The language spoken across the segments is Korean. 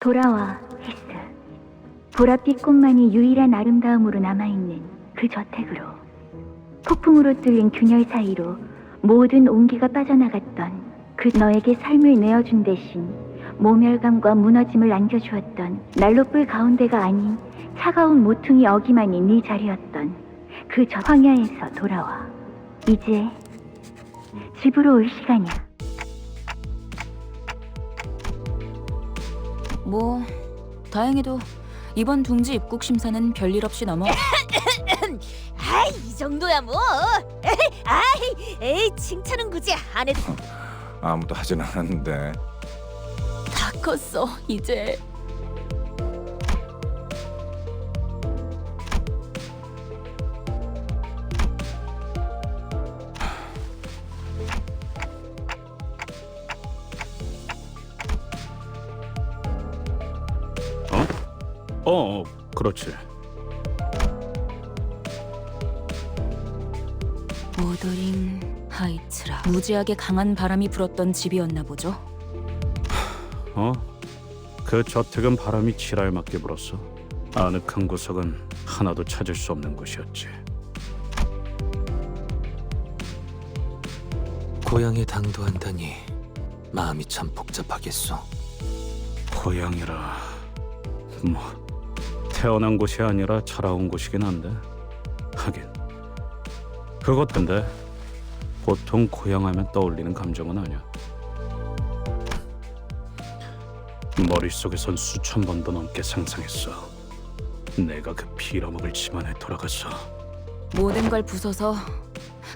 돌아와, 히스. 보랏빛 꽃만이 유일한 아름다움으로 남아있는 그 저택으로. 폭풍으로 뚫린 균열 사이로 모든 온기가 빠져나갔던 그 너에게 삶을 내어준 대신 모멸감과 무너짐을 안겨주었던 난로불 가운데가 아닌 차가운 모퉁이 어기만이 네 자리였던 그 저 황야에서 돌아와. 이제 집으로 올 시간이야. 뭐 다행히도 이번 둥지 입국 심사는 별일 없이 넘어. 아이, 이 정도야 뭐. 에이, 칭찬은 굳이 안 해도. 아무도 하진 않았는데. 다 컸어 이제. 그렇지. 모더링 하이츠라. 무지하게 강한 바람이 불었던 집이었나 보죠. 그 저택은 바람이 지랄맞게 불었어. 아늑한 구석은 하나도 찾을 수 없는 곳이었지. 고향에 당도한다니 마음이 참 복잡하겠소. 고향이라 뭐 태어난 곳이 아니라 자라온 곳이긴 한데 하긴 그것인데 보통 고향하면 떠올리는 감정은 아니야. 머릿속에선 수천 번도 넘게 상상했어. 내가 그 빌어먹을 집안에 돌아가서 모든 걸 부숴서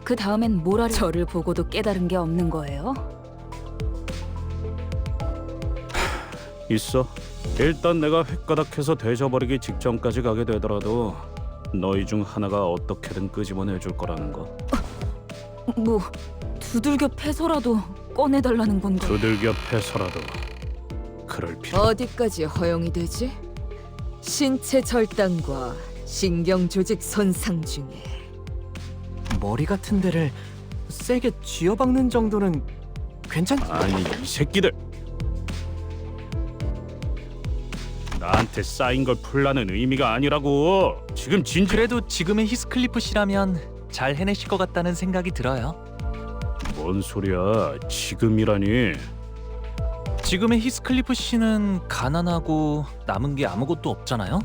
그 다음엔 뭘 하려. 저를 보고도 깨달은 게 없는 거예요? 있어. 일단 내가 획가닥해서 되져버리기 직전까지 가게 되더라도 너희 중 하나가 어떻게든 끄집어내줄 거라는 거. 뭐 두들겨 패서라도 꺼내달라는 건가? 두들겨 패서라도 그럴 필요. 어디까지 허용이 되지? 신체 절단과 신경 조직 손상 중에 머리 같은 데를 세게 쥐어박는 정도는 괜찮... 아니 이 새끼들 나한테 쌓인 걸 풀라는 의미가 아니라고. 지금 진지. 그래도 지금의 히스클리프 씨라면 잘 해내실 것 같다는 생각이 들어요. 뭔 소리야? 지금이라니. 지금의 히스클리프 씨는 가난하고 남은 게 아무것도 없잖아요.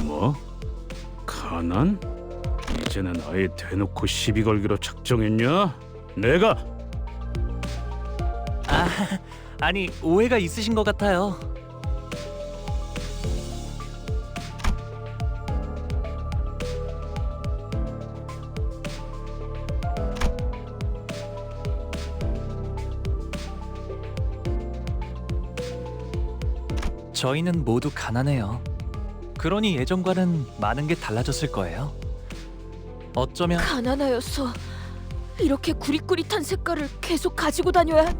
뭐? 가난? 이제는 아예 대놓고 시비 걸기로 작정했냐? 내가 아니 오해가 있으신 것 같아요. 저희는 모두 가난해요. 그러니 예전과는 많은 게 달라졌을 거예요. 어쩌면 가난하여서 이렇게 구릿구릿한 색깔을 계속 가지고 다녀야.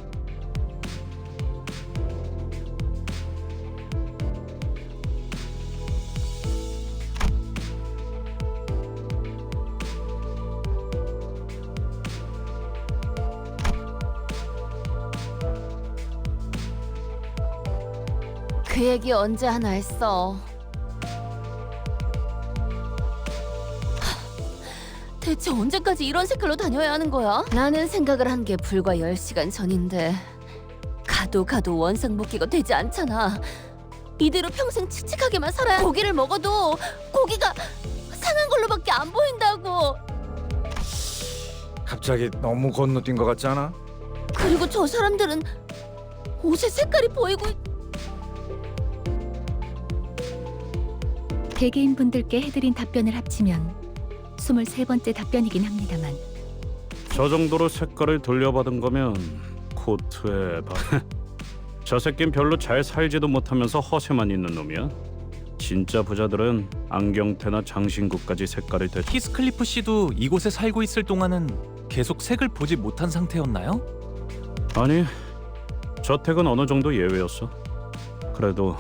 그 얘기 언제 하나 했어. 대체 언제까지 이런 색깔로 다녀야 하는 거야? 라는 생각을 한 게 불과 10시간 전인데 가도 원상복귀가 되지 않잖아. 이대로 평생 칙칙하게만 살아야. 고기를 먹어도 고기가 상한 걸로밖에 안 보인다고. 갑자기 너무 건너뛴 것 같지 않아? 그리고 저 사람들은 옷의 색깔이 보이고. 개개인분들께 해드린 답변을 합치면 23번째 답변이긴 합니다만 저 정도로 색깔을 돌려받은 거면 코트에 저 새낀 별로 잘 살지도 못하면서 허세만 있는 놈이야. 진짜 부자들은 안경테나 장신구까지 색깔을 대. 히스클리프 씨도 이곳에 살고 있을 동안은 계속 색을 보지 못한 상태였나요? 아니 저택은 어느 정도 예외였어. 그래도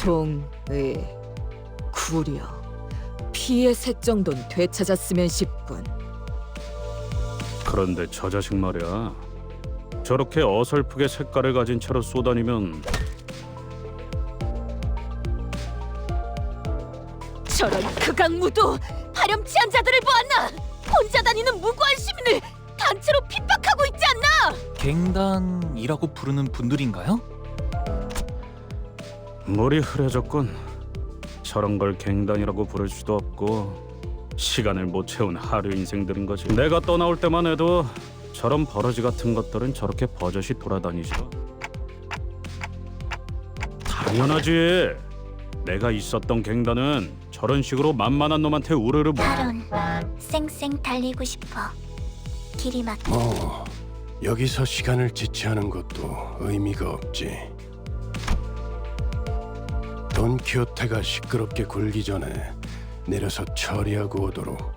동의 구려 피의 색 정도는 되찾았으면 싶군. 그런데 저 자식 말이야 저렇게 어설프게 색깔을 가진 채로 쏘다니면 저런 극악무도 파렴치한 자들을 보았나? 혼자 다니는 무고한 시민을 단체로 핍박하고 있지 않나? 갱단이라고 부르는 분들인가요? 물이 흐려졌군. 저런 걸 갱단이라고 부를 수도 없고 시간을 못 채운 하루 인생들인 거지. 내가 떠나올 때만 해도 저런 버러지 같은 것들은 저렇게 버젓이 돌아다니죠. 당연하지. 내가 있었던 갱단은 저런 식으로 만만한 놈한테 우르르 하론, 쌩쌩 달리고 싶어. 길이 막 여기서 시간을 지체하는 것도 의미가 없지. 돈키호테가 시끄럽게 굴기 전에 내려서 처리하고 오도록.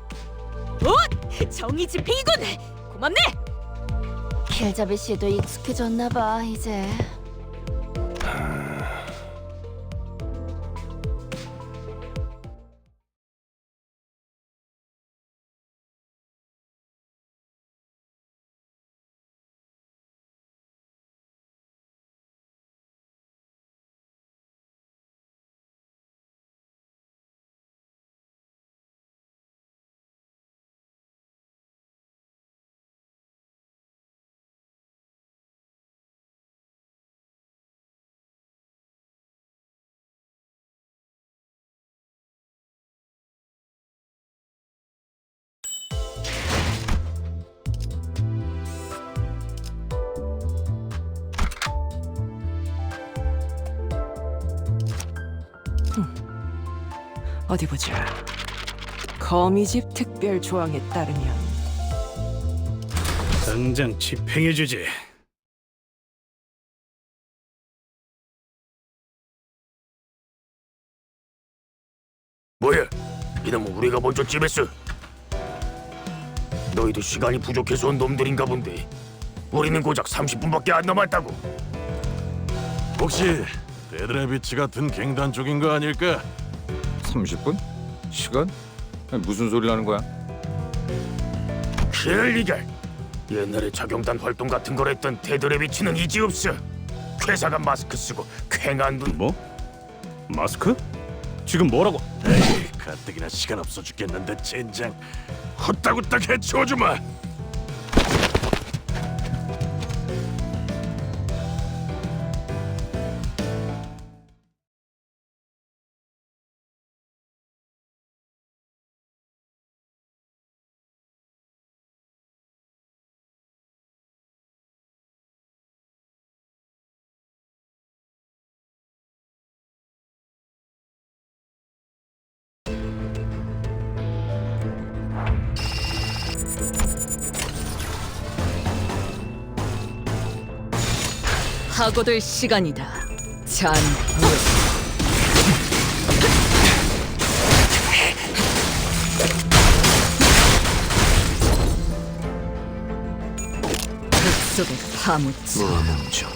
정의 집행이군! 고맙네! 킬자베 씨도 익숙해졌나 봐 이제. 어디 보자. 거미집 특별 조항에 따르면 당장 집행해주지. 뭐야? 이놈은 우리가 먼저 찜했어. 너희도 시간이 부족해서 온 놈들인가 본데. 우리는 고작 30분밖에 안 남았다고. 혹시 데드레비치 같은 갱단 쪽인 거 아닐까? 30분? 시간? 아니, 무슨 소리 하는 거야? 그럴 리가. 옛날에 자경단 활동 같은 걸 했던 데드레비치는 이제 없어. 괴사가 마스크 쓰고 쾌한 눈. 뭐? 마스크? 지금 뭐라고? 에이, 가뜩이나 시간 없어 죽겠는데 젠장. 후딱후딱 해치워주마. 하고들 시간이다. 잔. 흙속에 파묻혀. 무함웅중.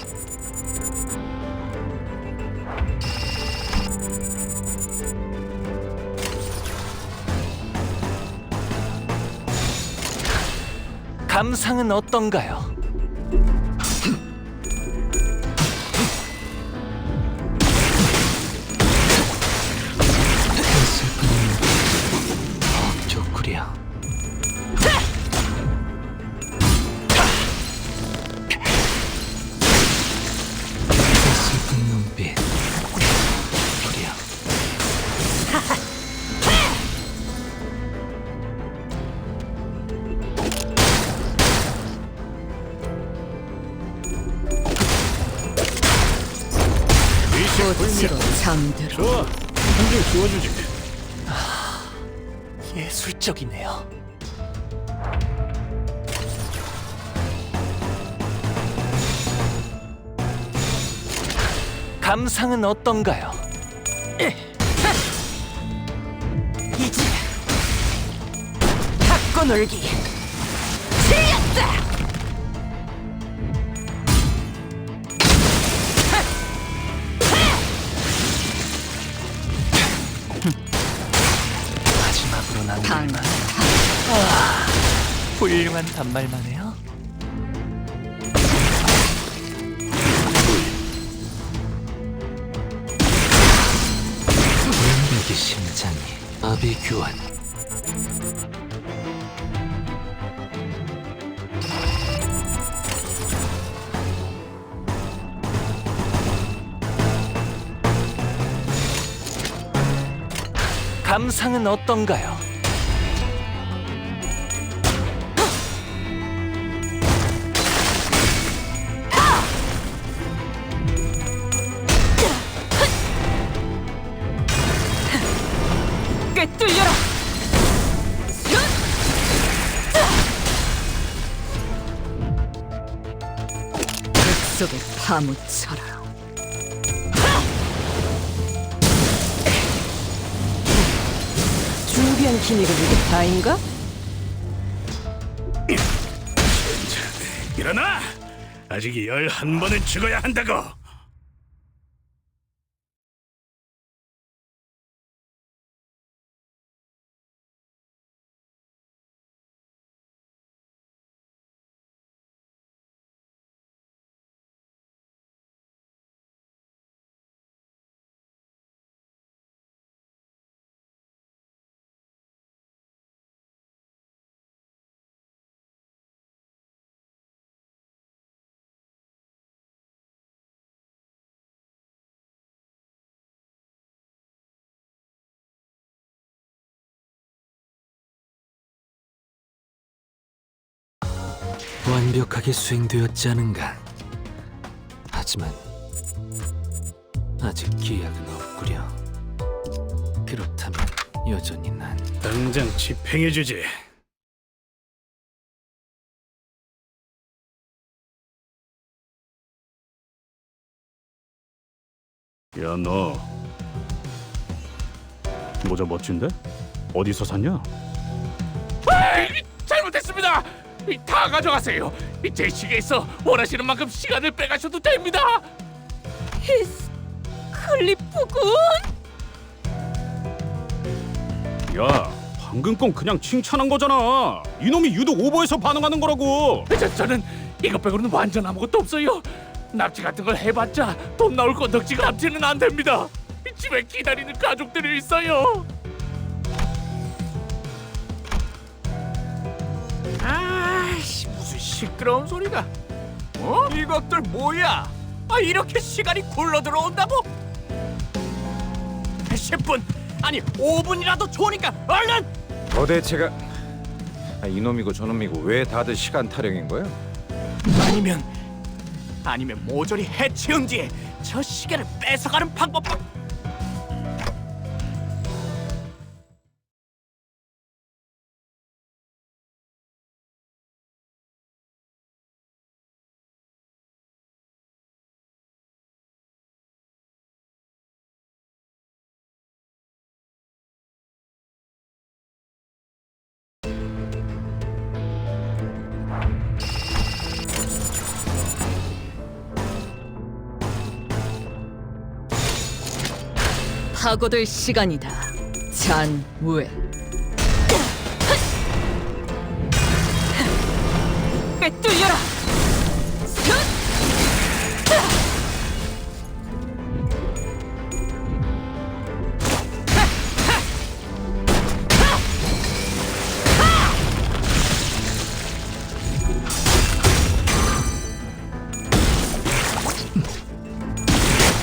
감상은 어떤가요? 좋구려. 슬픈 눈빛. 그려. 꽃으로 잠들어. 좋아. 한줄 지워주지. 예술적이네요. 감상은 어떤가요? 이제 탁구 놀기 틀렸다. 마지막으로 남은 당. 말. 훌륭한 단말만 해요. 여기 심장이 아비 교환. 감상은 어떤가요? 꿰뚫려라. 뱃속에 파묻혀라. 준비한 기믹은 이게 다인가? 일어나! 아직 11번은 죽어야 한다고! 완벽하게 수행되었지 않은가. 하지만 아직 기약은 없구려. 그렇다면 여전히 난 당장 집행해주지. 야, 너 모자 멋진데? 어디서 샀냐? 잘못했습니다. 다 가져가세요. 제 시계에서 원하시는 만큼 시간을 빼가셔도 됩니다. 클리프군. 야, 방금 건 그냥 칭찬한 거잖아. 이놈이 유독 오버해서 반응하는 거라고. 저는 이것 빼고는 완전 아무것도 없어요. 납치 같은 걸 해봤자 돈 나올 건덕지가 납치는 안 됩니다. 집에 기다리는 가족들이 있어요. 아이씨, 무슨 시끄러운 소리가. 이것들 뭐야? 이렇게 시간이 굴러 들어온다고? 10분 아니 5분이라도 좋으니까 얼른. 도대체가 이놈이고 저놈이고 왜 다들 시간 타령인 거야? 아니면 모조리 해치운 뒤에 저 시계를 뺏어가는 방법. 파고들 시간이다. 잔우에. 꿰뚫려라.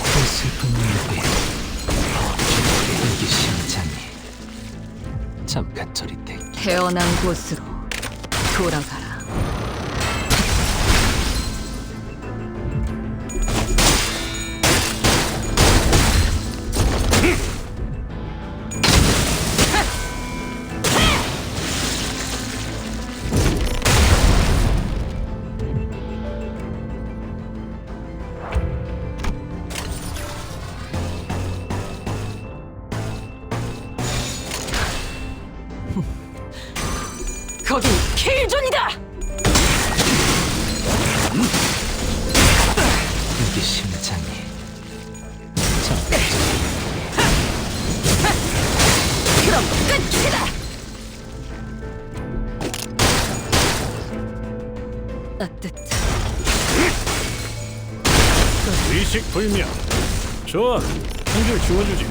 그 슬픈 눈빛. 여기 심장이 잠깐 저리 대. 태어난 곳으로 돌아가라. 거기 킬존이다. 여기 심장이 잠깐 그럼 끝이다. 따뜻해. 의식 불명. 좋아, 한 줄 지워주지.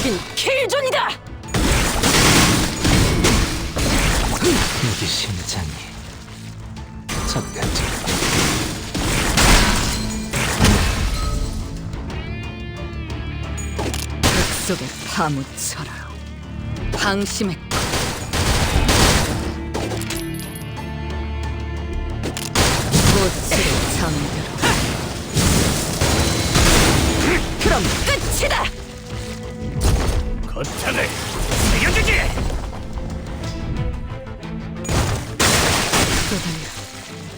여긴 킬존이다. 여기 심장이. 저까지. 흙 속에 파묻혀라. 방심의 꽃을 잠들어. 그럼 끝이다. 거창을 새겨주지.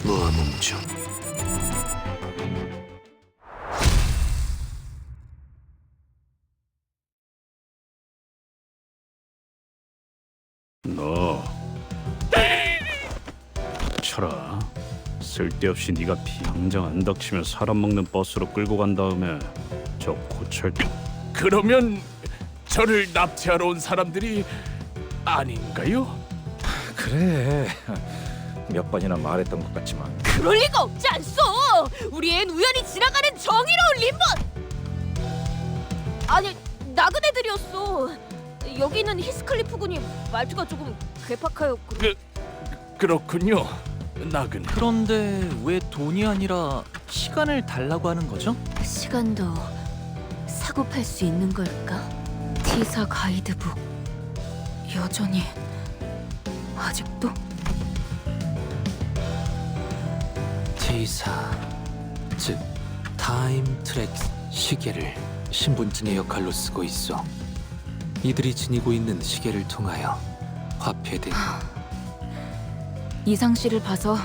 무아몽중. 너 닥쳐라. 쓸데없이 네가 비앙장 안 닥치면 사람 먹는 버스로 끌고 간 다음에 저 고철 그러면 저를 납치하러 온 사람들이 아닌가요? 그래. 몇 번이나 말했던 것 같지만 그럴 리가 없지 않소. 우리 앤 우연히 지나가는 정의로운 림본. 아니 나그네들이었어. 여기는 히스클리프 군이 말투가 조금 괴팍하였고. 그렇군요. 나그네. 그런데 왜 돈이 아니라 시간을 달라고 하는 거죠? 시간도 사고 팔 수 있는 걸까? T사 가이드북 여전히 아직도? T사, 즉 타임 트랙 시계를 신분증의 역할로 쓰고 있어. 이들이 지니고 있는 시계를 통하여 화폐된 이상 씨를 봐서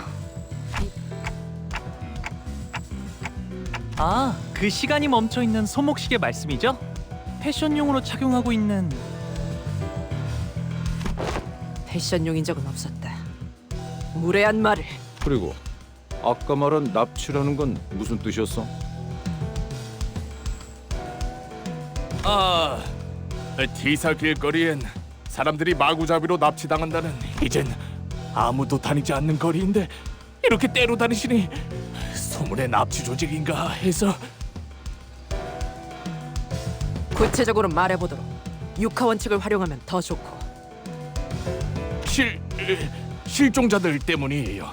아, 그 시간이 멈춰 있는 손목시계 말씀이죠? 패션용으로 착용하고 있는. 패션용인 적은 없었다. 무례한 말을. 그리고 아까 말한 납치라는 건 무슨 뜻이었어? T사 길거리엔 사람들이 마구잡이로 납치당한다는 이젠 아무도 다니지 않는 거리인데 이렇게 때로 다니시니 소문의 납치 조직인가 해서. 구체적으로 말해보도록. 육하 원칙을 활용하면 더 좋고. 실종자들 때문이에요.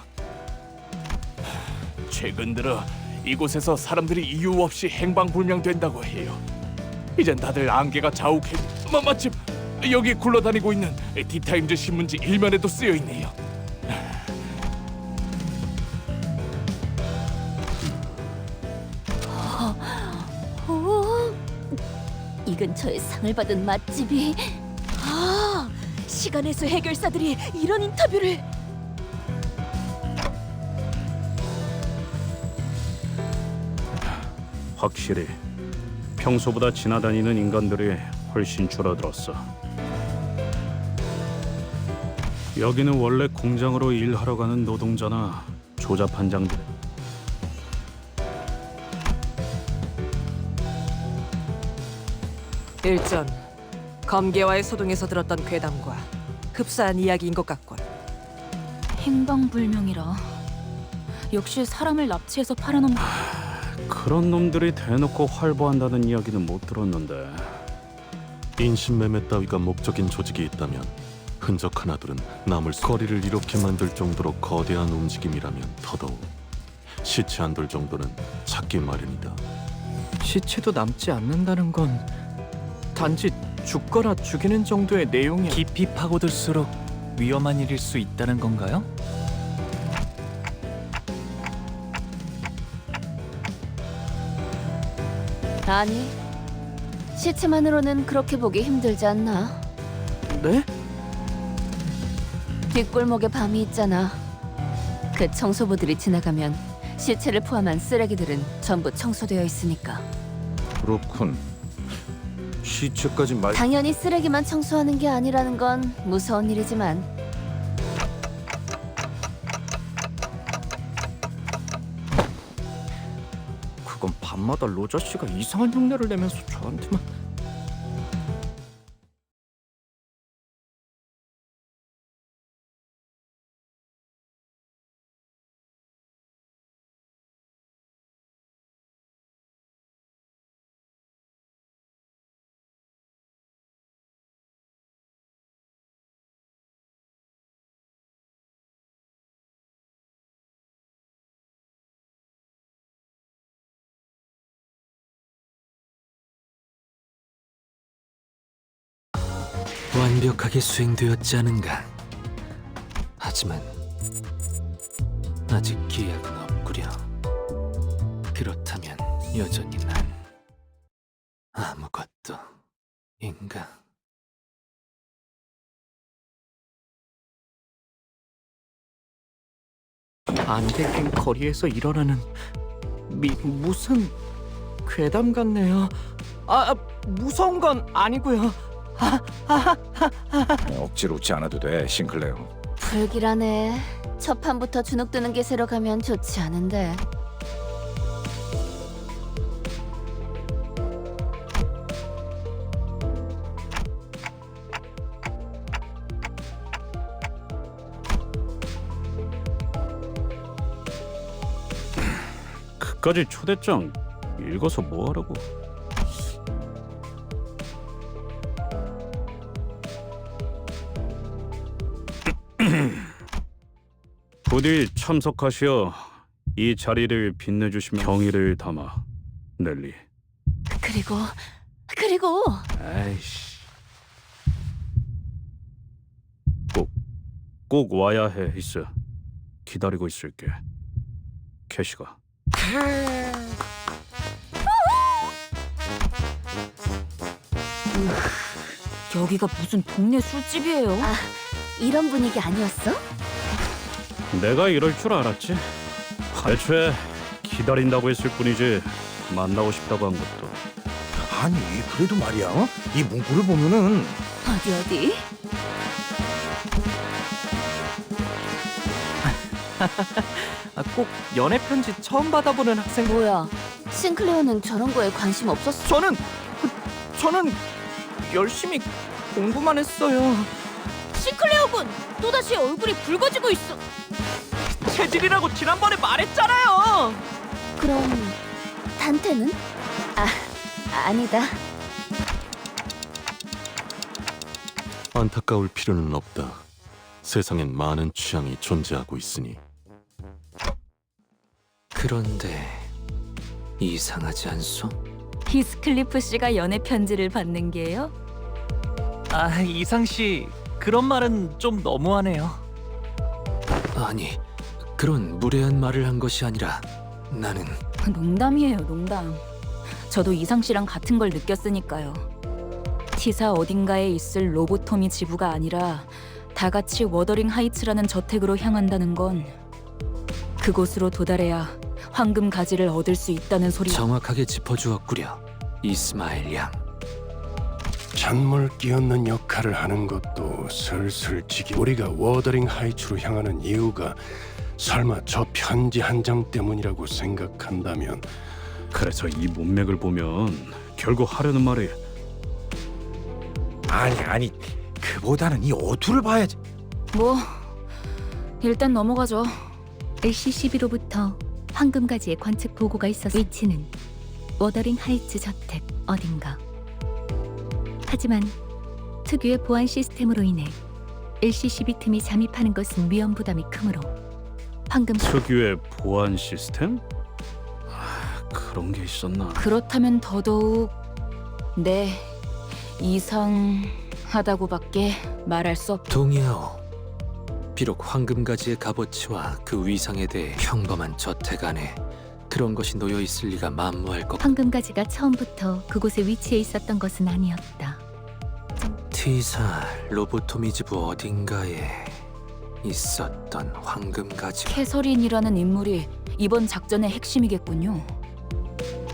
최근 들어 이곳에서 사람들이 이유 없이 행방불명된다고 해요. 이젠 다들 안개가 자욱해. 마침 여기 굴러다니고 있는 디타임즈 신문지 일면에도 쓰여 있네요. 이 근처에 상을 받은 맛집이. 아, 시간에서 해결사들이 이런 인터뷰를. 확실히 평소보다 지나다니는 인간들이 훨씬 줄어들었어. 여기는 원래 공장으로 일하러 가는 노동자나 조잡한장들. 일전 검계와의 소동에서 들었던 괴담과 흡사한 이야기인 것 같군. 행방불명이라. 역시 사람을 납치해서 팔아넘. 그런 놈들이 대놓고 활보한다는 이야기는 못 들었는데. 인신매매 따위가 목적인 조직이 있다면 흔적 하나둘은 남을 거리를 이렇게 만들 정도로 거대한 움직임이라면 더더욱 시체 한 돌 정도는 찾기 마련이다. 시체도 남지 않는다는 건 단지 죽거나 죽이는 정도의 내용이. 깊이 파고들수록 위험한 일일 수 있다는 건가요? 아니, 시체만으로는 그렇게 보기 힘들지 않나? 네? 뒷골목에 밤이 있잖아. 그 청소부들이 지나가면 시체를 포함한 쓰레기들은 전부 청소되어 있으니까. 그렇군. 시체까지 말. 당연히 쓰레기만 청소하는 게 아니라는 건 무서운 일이지만 그건 밤마다 로저 씨가 이상한 흉내를 내면서 저한테만. 완벽하게 수행되었지 않은가. 하지만 아직 기약은 없구려. 그렇다면 여전히 난 아무것도 인가. 안 들킨 거리에서 일어나는 무슨 괴담 같네요. 무서운 건 아니고요. 억지로 웃지 않아도 돼, 싱클레어. 불길하네. 첫 판부터 주눅 드는 기세로 가면 좋지 않은데. 그까지 초대장 읽어서 뭐하라고. 부디 참석하시어 이 자리를 빛내주시면 경의를 담아. 넬리. 그리고 아이씨. 꼭 와야 해, 있어. 기다리고 있을게. 캐시가. 여기가 무슨 동네 술집이에요? 아, 이런 분위기 아니었어? 내가 이럴 줄 알았지. 애초에 기다린다고 했을 뿐이지 만나고 싶다고 한 것도. 아니, 그래도 말이야. 이 문구를 보면은 어디? 꼭 연애 편지 처음 받아보는 학생. 뭐야? 싱클레어는 저런 거에 관심 없었어? 저는 열심히 공부만 했어요. 싱클레어군! 또다시 얼굴이 붉어지고 있어. 체질이라고 지난번에 말했잖아요. 그럼 단테는? 아니다. 안타까울 필요는 없다. 세상엔 많은 취향이 존재하고 있으니. 그런데 이상하지 않소? 히스클리프 씨가 연애 편지를 받는 게요? 아, 이상 씨, 그런 말은 좀 너무하네요. 아니, 그런 무례한 말을 한 것이 아니라 나는 농담이에요, 농담. 저도 이상 씨랑 같은 걸 느꼈으니까요. 티사 어딘가에 있을 로보토미 지부가 아니라 다 같이 워더링 하이츠라는 저택으로 향한다는 건 그곳으로 도달해야 황금 가지를 얻을 수 있다는 소리. 정확하게 짚어주었구려. 이스마엘 양. 찬물 끼얹는 역할을 하는 것도 슬슬 지기. 우리가 워더링 하이츠로 향하는 이유가 설마 저 편지 한 장 때문이라고 생각한다면, 그래서 이 문맥을 보면 결국 하려는 말이 아니, 그보다는 이 어투를 봐야지. 뭐 일단 넘어가죠. LCCB로부터 황금가지의 관측 보고가 있었어. 위치는 워더링 하이츠 저택 어딘가. 하지만 특유의 보안 시스템으로 인해 LCCB 틈이 잠입하는 것은 위험 부담이 크므로 황금 특유의 보안 시스템? 그런 게 있었나? 그렇다면 더더욱 네, 이상하다고밖에 말할 수 없. 동의하오. 비록 황금가지의 값어치와 그 위상에 대해 평범한 저택 안에 그런 것이 놓여 있을 리가 만무할 것. 황금가지가 처음부터 그곳에 위치해 있었던 것은 아니었다. 티사 로보토미즈부 어딘가에 있었던 황금가지. 캐서린이라는 인물이 이번 작전의 핵심이겠군요.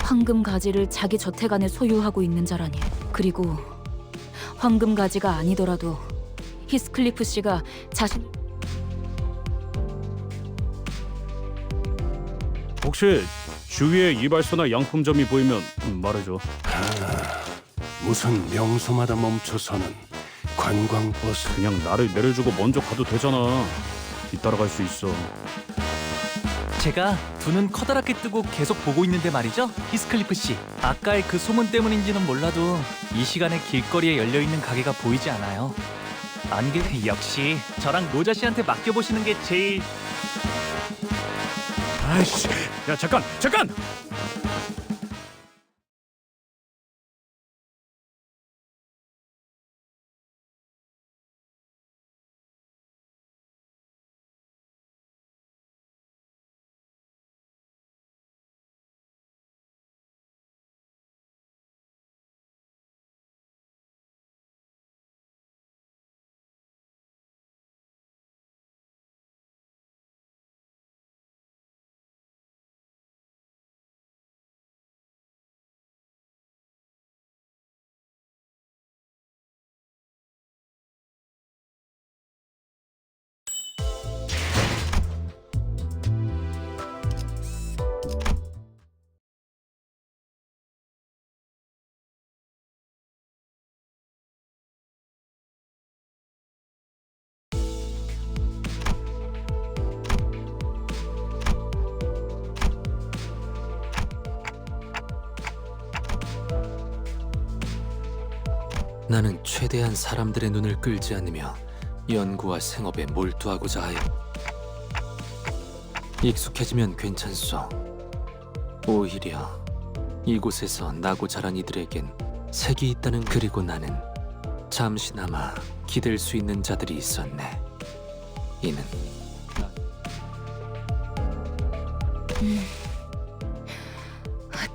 황금 가지를 자기 저택 안에 소유하고 있는 자라니. 그리고 황금 가지가 아니더라도 히스클리프 씨가 자신 혹시 주위에 이발소나 양품점이 보이면 말해줘. 무슨 명소마다 멈춰서는 관광버스. 그냥 나를 내려주고 먼저 가도 되잖아. 뒤따라갈 수 있어. 제가 두 눈 커다랗게 뜨고 계속 보고 있는데 말이죠, 히스클리프 씨. 아까의 그 소문 때문인지는 몰라도 이 시간에 길거리에 열려있는 가게가 보이지 않아요. 안개 역시 저랑 로자 씨한테 맡겨보시는 게 제일... 아이씨, 야 잠깐! 나는 최대한 사람들의 눈을 끌지 않으며 연구와 생업에 몰두하고자 하여. 익숙해지면 괜찮소. 오히려 이곳에서 나고 자란 이들에겐 색이 있다는. 그리고 나는 잠시나마 기댈 수 있는 자들이 있었네. 이는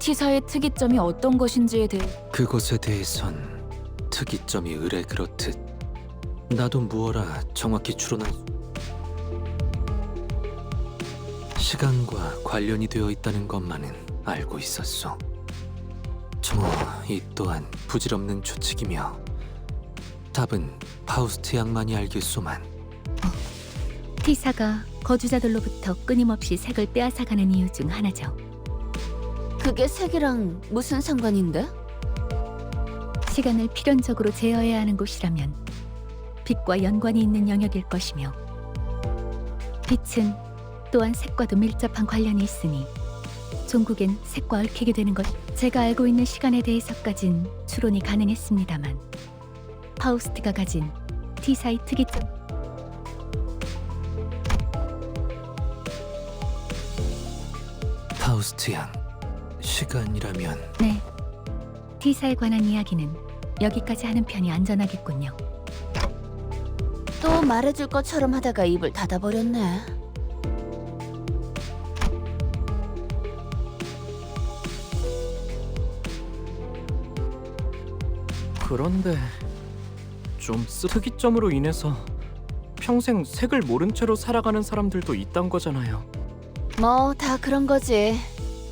T사의 특이점이 어떤 것인지에 대해 그것에 대해선 특이점이 의뢰 그렇듯 나도 무어라 정확히 추론할 시간과 관련이 되어 있다는 것만은 알고 있었소. 이 또한 부질없는 추측이며 답은 파우스트 양만이 알겠소만. T사가 거주자들로부터 끊임없이 색을 빼앗아가는 이유 중 하나죠. 그게 색이랑 무슨 상관인데? 시간을 필연적으로 제어해야 하는 곳이라면 빛과 연관이 있는 영역일 것이며, 빛은 또한 색과도 밀접한 관련이 있으니 종국엔 색과 얽히게 되는 것. 제가 알고 있는 시간에 대해서까진 추론이 가능했습니다만, 파우스트가 가진 T사의 특이점. 파우스트 양, 시간이라면 네, T사에 관한 이야기는 여기까지 하는 편이 안전하겠군요. 또 말해줄 것처럼 하다가 입을 닫아버렸네. 그런데 좀 특이점으로 인해서 평생 색을 모른 채로 살아가는 사람들도 있단 거잖아요. 뭐 다 그런 거지.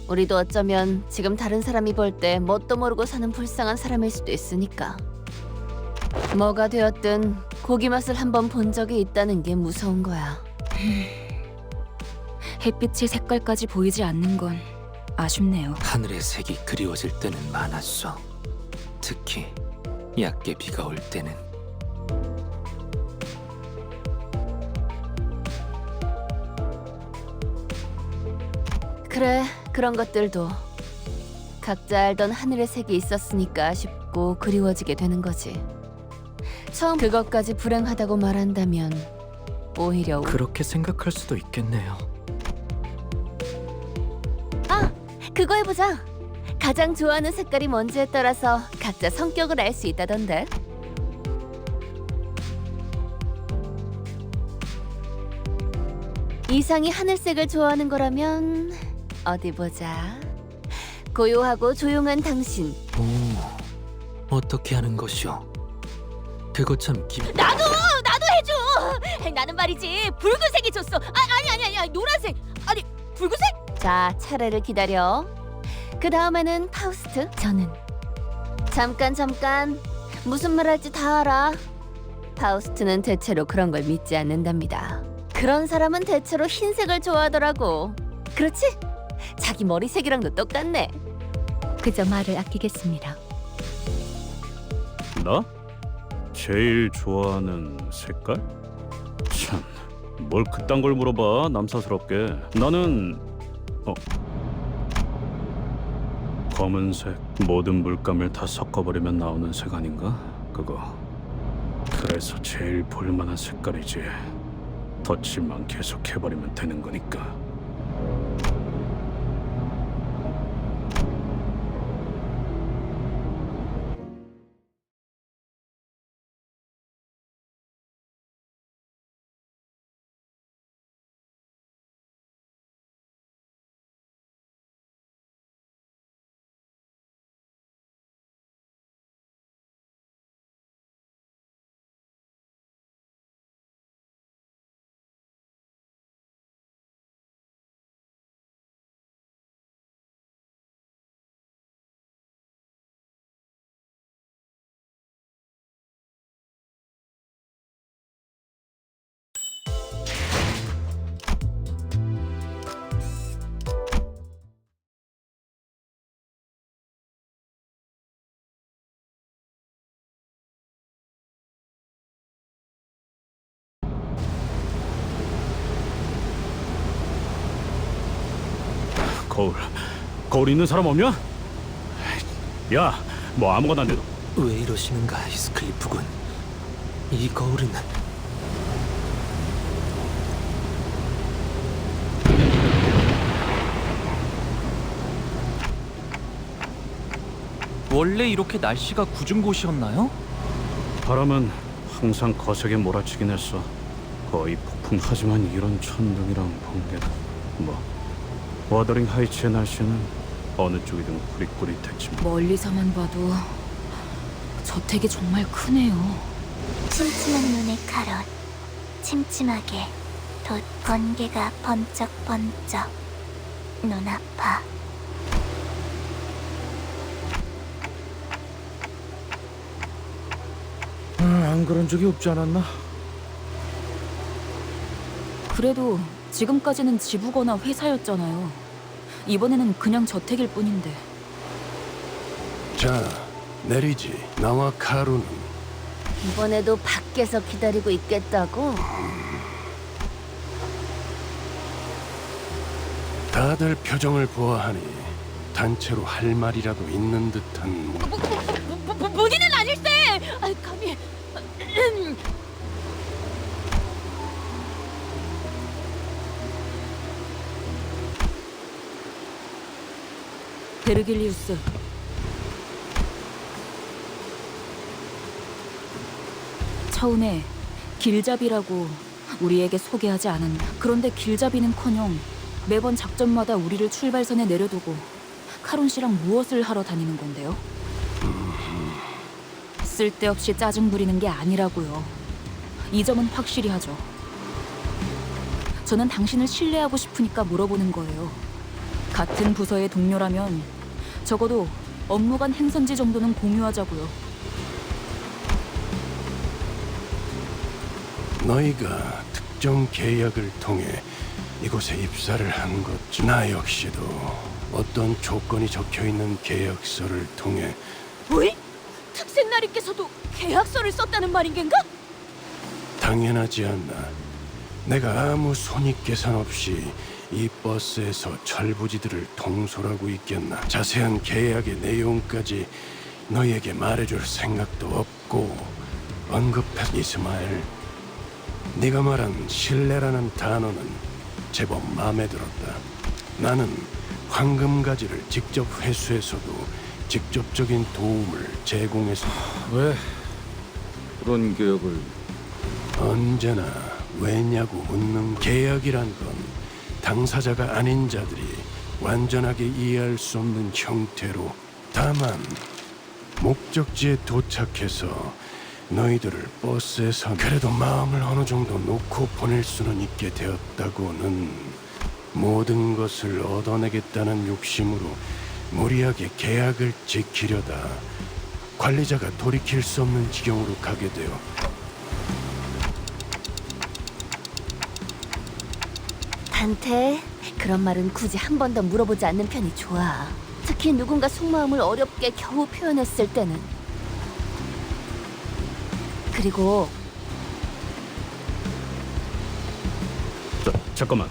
우리도 어쩌면 지금 다른 사람이 볼 때 뭣도 모르고 사는 불쌍한 사람일 수도 있으니까. 뭐가 되었든 고기 맛을 한번 본 적이 있다는 게 무서운 거야. 햇빛의 색깔까지 보이지 않는 건 아쉽네요. 하늘의 색이 그리워질 때는 많았소. 특히 얕게 비가 올 때는. 그래, 그런 것들도 각자 알던 하늘의 색이 있었으니까 아쉽고 그리워지게 되는 거지. 처음 그것까지 불행하다고 말한다면 오히려 그렇게 생각할 수도 있겠네요. 그거 해보자. 가장 좋아하는 색깔이 뭔지에 따라서 각자 성격을 알 수 있다던데. 이상이 하늘색을 좋아하는 거라면 어디 보자. 고요하고 조용한 당신. 오, 어떻게 하는 것이오? 그거 참 나도 해줘. 나는 말이지 붉은색이 좋소. 아니 노란색. 아니 붉은색? 자, 차례를 기다려. 그 다음에는 파우스트. 저는 잠깐. 무슨 말 할지 다 알아. 파우스트는 대체로 그런 걸 믿지 않는답니다. 그런 사람은 대체로 흰색을 좋아하더라고. 그렇지? 자기 머리색이랑도 똑같네. 그저 말을 아끼겠습니다. 나? 제일 좋아하는 색깔? 참, 뭘 그딴 걸 물어봐, 남사스럽게. 나는 검은색. 모든 물감을 다 섞어버리면 나오는 색 아닌가? 그거. 그래서 제일 볼만한 색깔이지. 덧칠만 계속 해버리면 되는 거니까. 거울 있는 사람 없냐? 야, 뭐 아무거나 안 돼도 왜 이러시는가, 히스클리프 군. 이 거울은 원래 이렇게 날씨가 궂은 곳이었나요? 바람은 항상 거세게 몰아치긴 했어. 거의 폭풍하지만 이런 천둥이랑 번개는 워더링 하이츠의 날씨는 어느 쪽이든 구릿구릿했지만 멀리서만 봐도 저택이 정말 크네요. 침침한 눈의 카롯, 침침하게 돛 번개가 번쩍번쩍 눈 아파. 안 그런 적이 없지 않았나? 그래도 지금까지는 지부거나 회사였잖아요. 이번에는 그냥 저택일 뿐인데. 자, 내리지. 나와 카루는 이번에도 밖에서 기다리고 있겠다고? 다들 표정을 보아하니 단체로 할 말이라도 있는 듯한 본인은 아닐세! 감히... 베르길리우스, 처음에 길잡이라고 우리에게 소개하지 않았나. 그런데 길잡이는커녕 매번 작전마다 우리를 출발선에 내려두고 카론 씨랑 무엇을 하러 다니는 건데요? 쓸데없이 짜증 부리는 게 아니라고요. 이 점은 확실히 하죠. 저는 당신을 신뢰하고 싶으니까 물어보는 거예요. 같은 부서의 동료라면 적어도 업무 간 행선지 정도는 공유하자고요. 너희가 특정 계약을 통해 이곳에 입사를 한 것, 나 역시도 어떤 조건이 적혀있는 계약서를 통해 어이? 특색나리께서도 계약서를 썼다는 말인겐가? 당연하지 않나. 내가 아무 손익계산 없이 이 버스에서 철부지들을 통솔하고 있겠나. 자세한 계약의 내용까지 너희에게 말해줄 생각도 없고 언급한 이스마엘, 네가 말한 신뢰라는 단어는 제법 마음에 들었다. 나는 황금가지를 직접 회수해서도 직접적인 도움을 제공해서 왜 그런 계약을? 언제나 왜냐고 묻는 계약이란 건 당사자가 아닌 자들이 완전하게 이해할 수 없는 형태로, 다만 목적지에 도착해서 너희들을 버스에서 그래도 마음을 어느 정도 놓고 보낼 수는 있게 되었다고는, 모든 것을 얻어내겠다는 욕심으로 무리하게 계약을 지키려다 관리자가 돌이킬 수 없는 지경으로 가게 되어 단테, 그런 말은 굳이 한 번 더 물어보지 않는 편이 좋아. 특히 누군가 속마음을 어렵게 겨우 표현했을 때는. 그리고 잠깐만.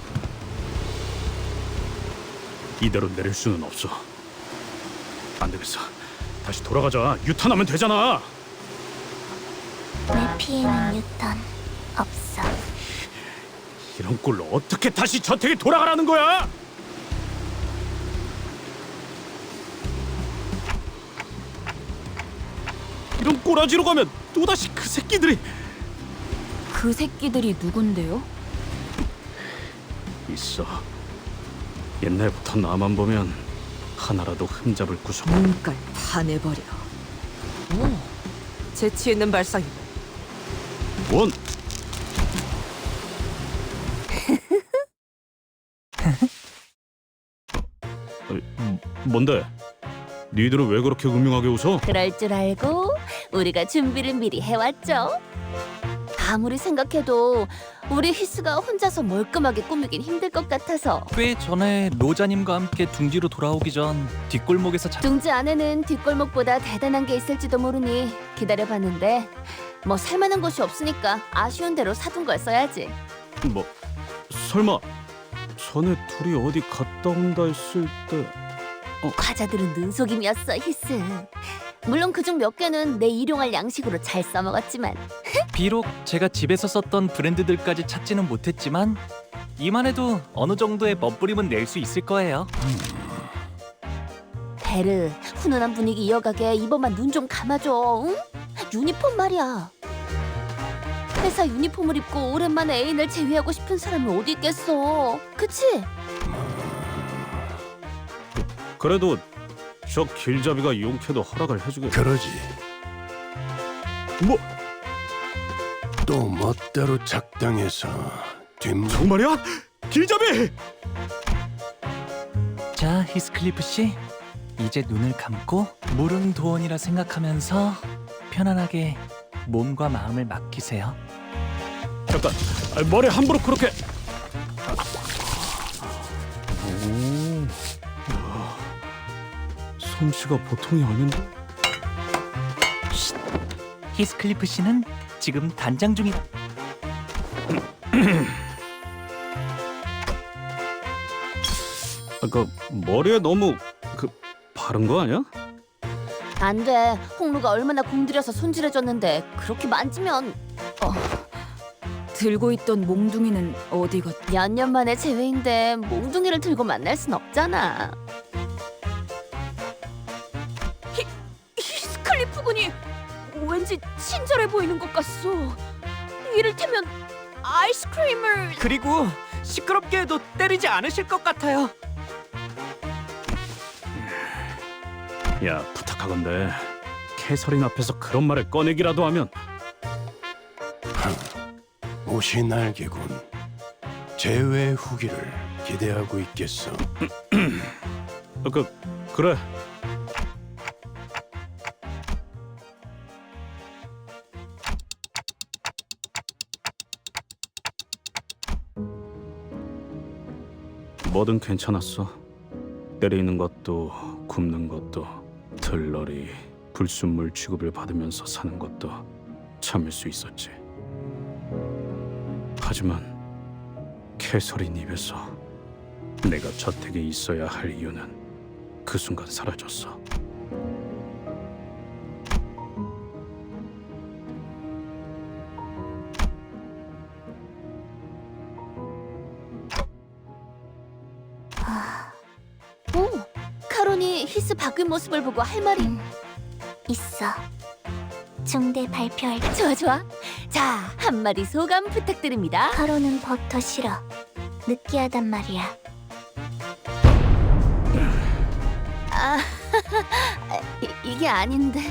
이대로 내릴 수는 없어. 안 되겠어. 다시 돌아가자. 유턴하면 되잖아. 내 피해는 유턴 없어. 이런 꼴로 어떻게 다시 저택에 돌아가라는 거야? 이런 꼬라지로 가면 또다시 그 새끼들이. 그 새끼들이 누군데요? 있어. 옛날부터 나만 보면 하나라도 흠잡을 구석. 눈깔 다 내버려. 오, 재치 있는 발상이고. 원. 뭔데? 니들은 왜 그렇게 음흉하게 웃어? 그럴 줄 알고 우리가 준비를 미리 해왔죠. 아무리 생각해도 우리 히스가 혼자서 멀끔하게 꾸미긴 힘들 것 같아서. 꽤 전에 로자님과 함께 둥지로 돌아오기 전 뒷골목에서 둥지 안에는 뒷골목보다 대단한 게 있을지도 모르니 기다려봤는데 뭐 살만한 곳이 없으니까 아쉬운 대로 사둔 걸 써야지. 뭐 설마 전에 둘이 어디 갔다 온다 했을 때? 과자들은 눈속임이었어, 히스. 물론 그중 몇 개는 내 일용할 양식으로 잘 써먹었지만 비록 제가 집에서 썼던 브랜드들까지 찾지는 못했지만 이만 해도 어느 정도의 멋부림은 낼 수 있을 거예요. 베르, 훈훈한 분위기 이어가게 이번만 눈 좀 감아줘. 응? 유니폼 말이야. 회사 유니폼을 입고 오랜만에 애인을 제외하고 싶은 사람이 어디 있겠어. 그치? 그래도 저 길잡이가 용케도 허락을 해주겠. 그러지. 뭐? 또 멋대로 작당해서 정말이야? 길잡이! 자, 히스클리프 씨. 이제 눈을 감고 무릉도원이라 생각하면서 편안하게 몸과 마음을 맡기세요. 잠깐, 머리 함부로 그렇게. 솜씨가 보통이 아닌데? 히스클리프 씨는 지금 단장 중이. 아까 머리에 너무 바른 거 아니야? 안 돼. 홍루가 얼마나 공들여서 손질해줬는데 그렇게 만지면 들고 있던 몽둥이는 어디 갔? 몇 년 만에 재회인데 몽둥이를 들고 만날 순 없잖아. 히스클리프 군이 왠지 친절해 보이는 것 같소. 이를테면 아이스크림을... 그리고 시끄럽게 해도 때리지 않으실 것 같아요. 야, 부탁하건대 캐서린 앞에서 그런 말을 꺼내기라도 하면. 옷이 날개군. 재회 후기를 기대하고 있겠어. 그래. 뭐든 괜찮았어. 때리는 것도 굽는 것도 들러리 불순물 취급을 받으면서 사는 것도 참을 수 있었지. 하지만 캐서린 입에서 내가 저택에 있어야 할 이유는 그 순간 사라졌어. 카론이 히스 바뀐 모습을 보고 할 말이 있어. 중대 발표할 때 좋아 좋아. 자, 한마디 소감 부탁드립니다. 카로는 버터 싫어. 느끼하단 말이야. 아, 이게 아닌데.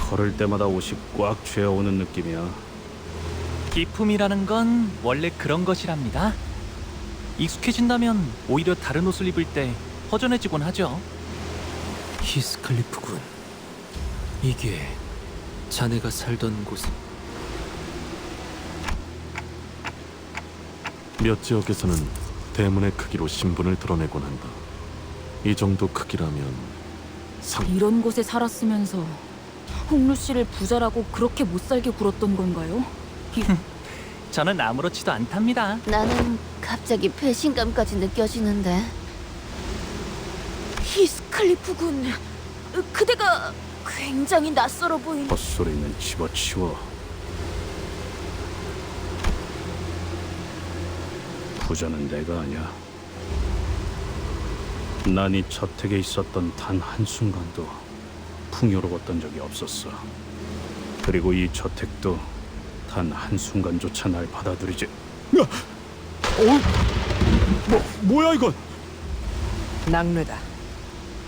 걸을 때마다 옷이 꽉 죄어오는 느낌이야. 기품이라는 건 원래 그런 것이랍니다. 익숙해진다면 오히려 다른 옷을 입을 때 허전해지곤 하죠. 히스클리프군. 이게 자네가 살던 곳은 몇 지역에서는 대문의 크기로 신분을 드러내곤 한다. 이 정도 크기라면 이런 곳에 살았으면서 홍루 씨를 부자라고 그렇게 못 살게 굴었던 건가요? 저는 아무렇지도 않답니다. 나는 갑자기 배신감까지 느껴지는데. 히스클리프 군, 그대가 굉장히 낯설어 보이는... 헛소리는 집어치워. 부자는 내가 아니야. 난 이 저택에 있었던 단 한순간도 풍요로웠던 적이 없었어. 그리고 이 저택도 단 한순간조차 날 받아들이지. 뭐야 이건? 낙뢰다.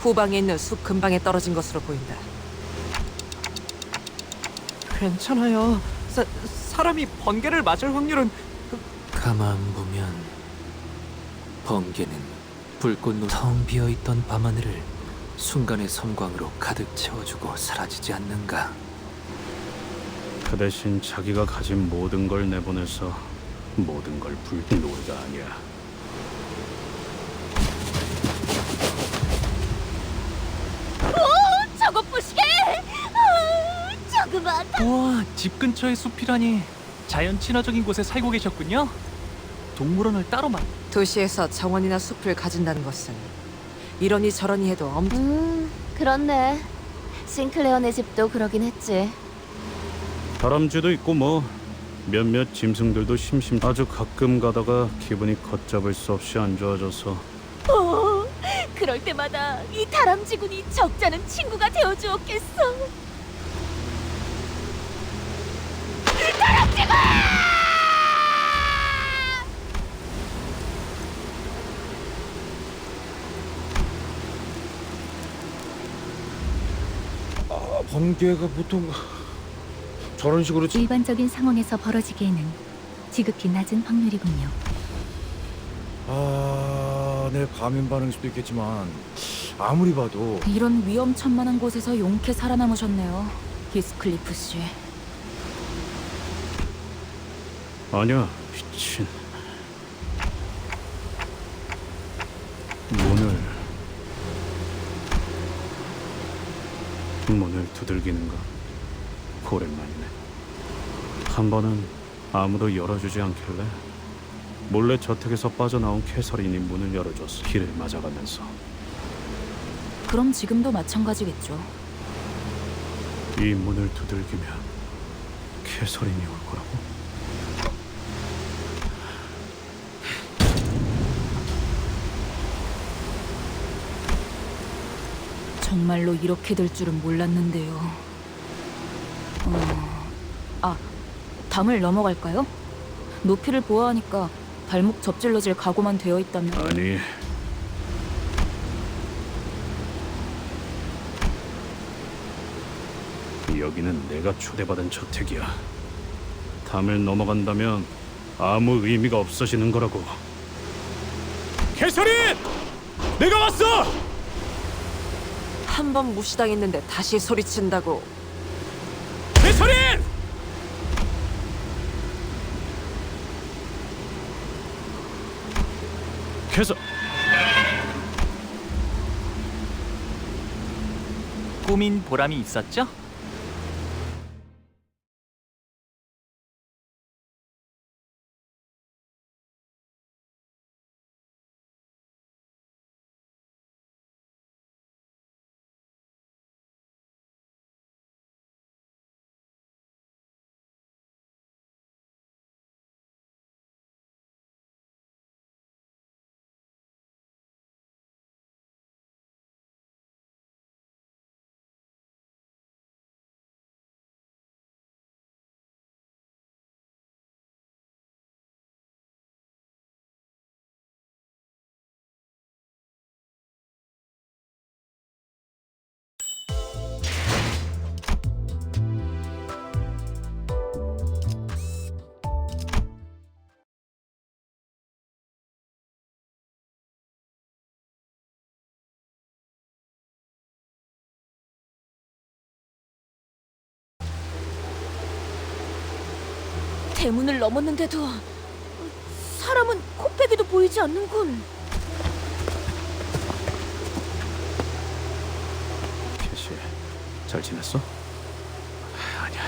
후방에 있는 숲 근방에 떨어진 것으로 보인다. 괜찮아요. 사람이 번개를 맞을 확률은 가만 보면 번개는 불꽃로 텅 비어있던 밤하늘을 순간의 섬광으로 가득 채워주고 사라지지 않는가. 그 대신 자기가 가진 모든 걸 내보내서 모든 걸 불린 노래가 아니야. 저거 보시게! 조그만. 우와, 집 근처에 숲이라니. 자연 친화적인 곳에 살고 계셨군요. 동물원을 따로 도시에서 정원이나 숲을 가진다는 것은 이러니 저러니 해도 그렇네. 싱클레어네 집도 그러긴 했지. 다람쥐도 있고 뭐 몇몇 짐승들도 아주 가끔 가다가 기분이 걷잡을 수 없이 안 좋아져서 그럴 때마다 이 다람쥐군이 적잖은 친구가 되어주었겠어. 번개가 보통 저런 식으로 일반적인 상황에서 벌어지기에는 지극히 낮은 확률이군요. 내 가면 반응일 수도 있겠지만 아무리 봐도 이런 위험천만한 곳에서 용케 살아남으셨네요, 히스클리프 씨. 아니야, 미친. 문을 두들기는가? 오랜만이네. 한 번은 아무도 열어주지 않길래 몰래 저택에서 빠져나온 캐서린이 문을 열어줬어. 길을 맞아가면서. 그럼 지금도 마찬가지겠죠. 이 문을 두들기면 캐서린이 올 거라고? 정말로 이렇게 될 줄은 몰랐는데요. 담을 넘어갈까요? 높이를 보아하니까 발목 접질러질 각오만 되어 있다면. 아니, 여기는 내가 초대받은 저택이야. 담을 넘어간다면 아무 의미가 없어지는 거라고. 캐서린! 내가 왔어! 한 번 무시당했는데 다시 소리친다고. 캐서린! 캐서 꾸민 보람이 있었죠? 대문을 넘었는데도 사람은 코빼기도 보이지 않는군. 캐시, 잘 지냈어? 아니야.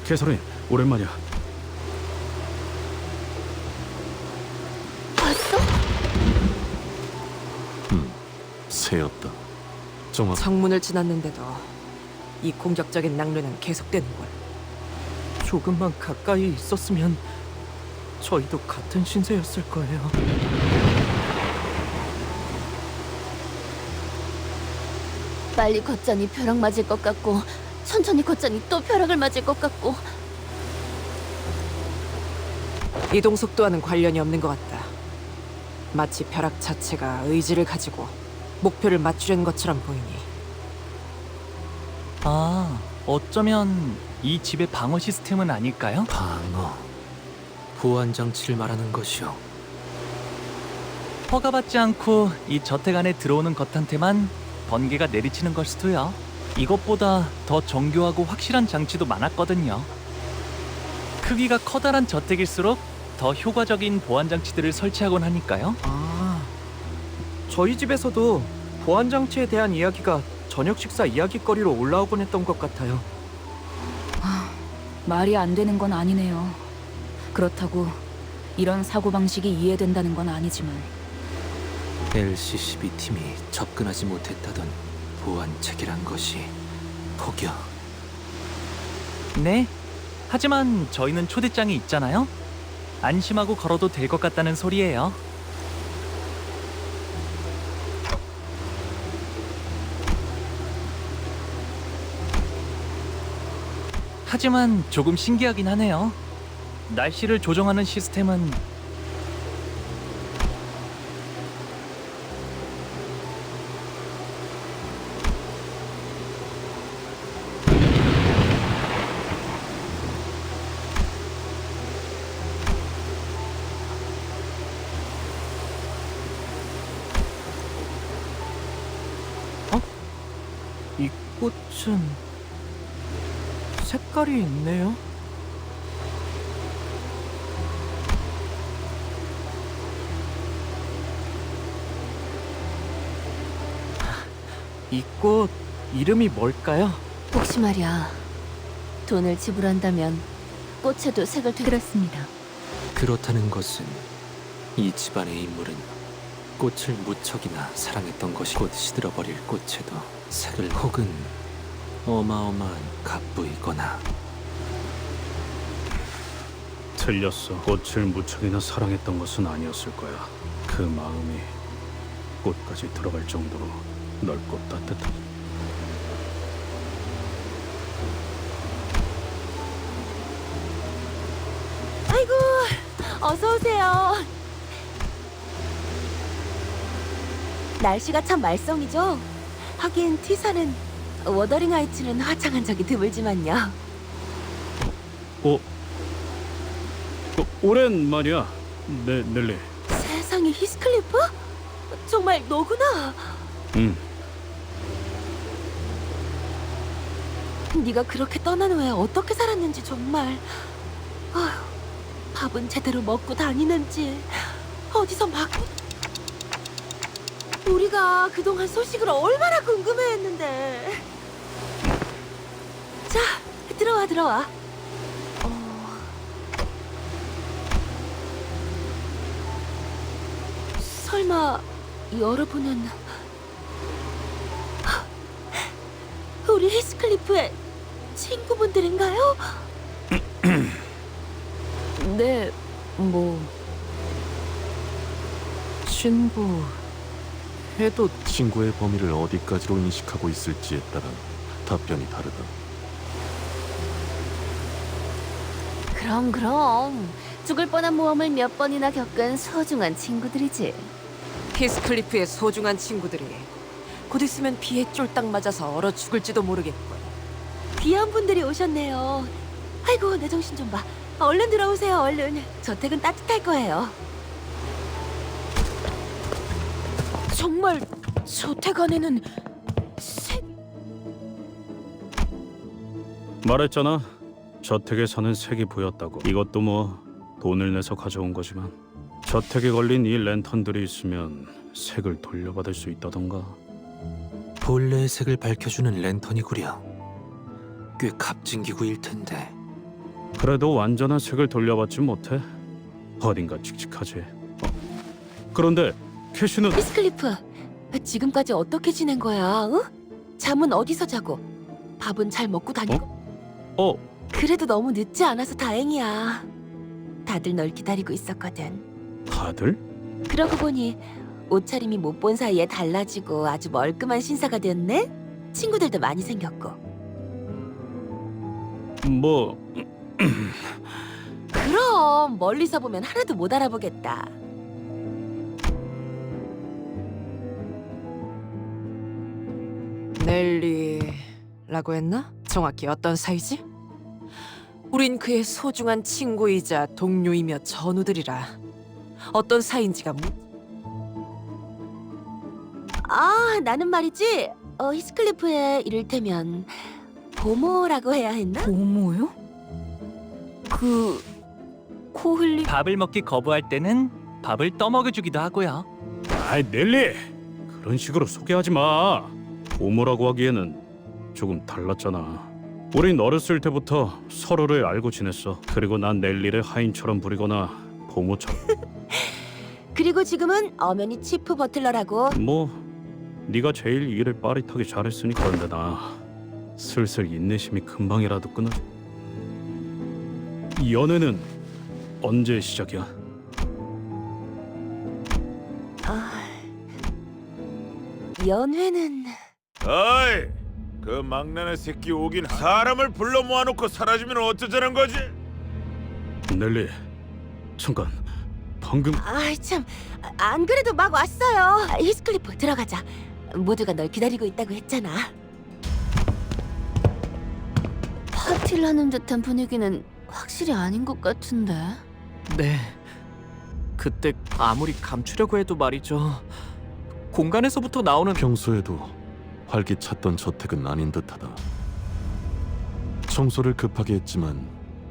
캐서린, 오랜만이야. 봤어? 새였다. 정확. 정문을 지났는데도 이 공격적인 낙뢰는 계속되는걸. 조금만 가까이 있었으면 저희도 같은 신세였을 거예요. 빨리 걷자니 벼락 맞을 것 같고 천천히 걷자니 또 벼락을 맞을 것 같고. 이동 속도와는 관련이 없는 것 같다. 마치 벼락 자체가 의지를 가지고 목표를 맞추려는 것처럼 보이니. 아, 어쩌면 이 집의 방어 시스템은 아닐까요? 방어. 보안 장치를 말하는 것이오. 허가받지 않고 이 저택 안에 들어오는 것한테만 번개가 내리치는 걸 수도요. 이것보다 더 정교하고 확실한 장치도 많았거든요. 크기가 커다란 저택일수록 더 효과적인 보안 장치들을 설치하곤 하니까요. 아, 저희 집에서도 보안 장치에 대한 이야기가 저녁 식사 이야기거리로 올라오곤 했던 것 같아요. 말이 안 되는 건 아니네요. 그렇다고 이런 사고방식이 이해된다는 건 아니지만 LCCB 팀이 접근하지 못했다던 보안 체계란 것이 폭여. 네. 하지만 저희는 초대장이 있잖아요. 안심하고 걸어도 될 것 같다는 소리예요. 하지만 조금 신기하긴 하네요. 날씨를 조정하는 시스템은 이 꽃은 색깔이 있네요. 이 꽃 이름이 뭘까요? 혹시 말이야, 돈을 지불한다면 꽃에도 색을 그렇습니다. 그렇다는 것은 이 집안의 인물은 꽃을 무척이나 사랑했던 것이 곧 시들어버릴 꽃에도 색을 혹은 어마어마한 갑부이거나. 틀렸어. 꽃을 무척이나 사랑했던 것은 아니었을 거야. 그 마음이 꽃까지 들어갈 정도로 넓고 따뜻한. 아이고, 어서 오세요. 날씨가 참 말썽이죠. 하긴 티사는 워더링 하이츠는 화창한 적이 드물지만요. 오랜만이야, 넬리. 세상에, 히스클리프? 정말 너구나. 네가 그렇게 떠난 후에 어떻게 살았는지 정말. 아휴, 밥은 제대로 먹고 다니는지 어디서 막. 우리가 그동안 소식을 얼마나 궁금해했는데. 자, 들어와. 설마 여러분은 우리 히스클리프의 친구분들인가요? 네, 뭐 친구 해도 친구의 범위를 어디까지로 인식하고 있을지에 따라 답변이 다르다. 그럼 죽을 뻔한 모험을 몇 번이나 겪은 소중한 친구들이지. 히스클리프의 소중한 친구들이 곧 있으면 비에 쫄딱 맞아서 얼어 죽을지도 모르겠군. 귀한 분들이 오셨네요. 아이고, 내 정신 좀 봐. 얼른 들어오세요, 얼른. 저택은 따뜻할 거예요. 정말 저택 안에는 말했잖아. 저택에 사는 색이 보였다고. 이것도 뭐 돈을 내서 가져온 거지만 저택에 걸린 이 랜턴들이 있으면 색을 돌려받을 수 있다던가. 본래의 색을 밝혀주는 랜턴이구려. 꽤 값진 기구일 텐데. 그래도 완전한 색을 돌려받지 못해. 어딘가 칙칙하지. 그런데 캐시는 히스클리프, 지금까지 어떻게 지낸 거야? 응? 잠은 어디서 자고? 밥은 잘 먹고 다니고? 그래도 너무 늦지 않아서 다행이야. 다들 널 기다리고 있었거든. 다들? 그러고 보니 옷차림이 못 본 사이에 달라지고 아주 멀끔한 신사가 됐네? 친구들도 많이 생겼고. 뭐 그럼 멀리서 보면 하나도 못 알아보겠다. 넬리라고 했나? 정확히 어떤 사이지? 우린 그의 소중한 친구이자 동료이며 전우들이라. 어떤 사이인지가 나는 말이지. 히스클리프의 이를테면 보모라고 해야 했나? 보모요? 그 코흘리 밥을 먹기 거부할 때는 밥을 떠먹여주기도 하고요. 아이 넬리 그런 식으로 소개하지 마. 보모라고 하기에는 조금 달랐잖아. 우린 어렸을 때부터 서로를 알고 지냈어. 그리고 난 넬리를 하인처럼 부리거나 보모처럼. 그리고 지금은 엄연히 치프 버틀러라고. 뭐 네가 제일 일을 빠릿하게 잘했으니까. 그런데 나 슬슬 인내심이 금방이라도 끊어져. 이 연애는 언제 시작이야? 연회는 어이, 그 막내네 새끼 오긴 사람을 불러 모아놓고 사라지면 어쩌자는 거지? 넬리 잠깐 방금 참, 안 그래도 막 왔어요. 히스클리프 들어가자. 모두가 널 기다리고 있다고 했잖아. 파티를 하는 듯한 분위기는 확실히 아닌 것 같은데. 네. 그때 아무리 감추려고 해도 말이죠. 공간에서부터 나오는 평소에도 활기찼던 저택은 아닌 듯하다. 청소를 급하게 했지만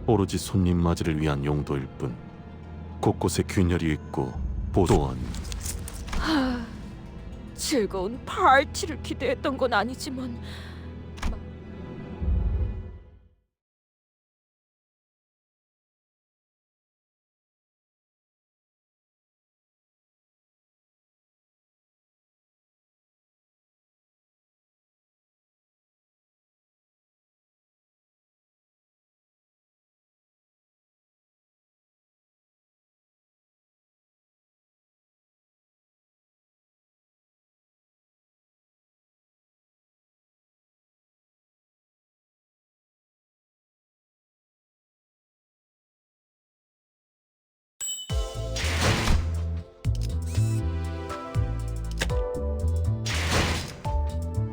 오로지 손님 맞이를 위한 용도일 뿐. 곳곳에 균열이 있고 또한 즐거운 파티를 기대했던 건 아니지만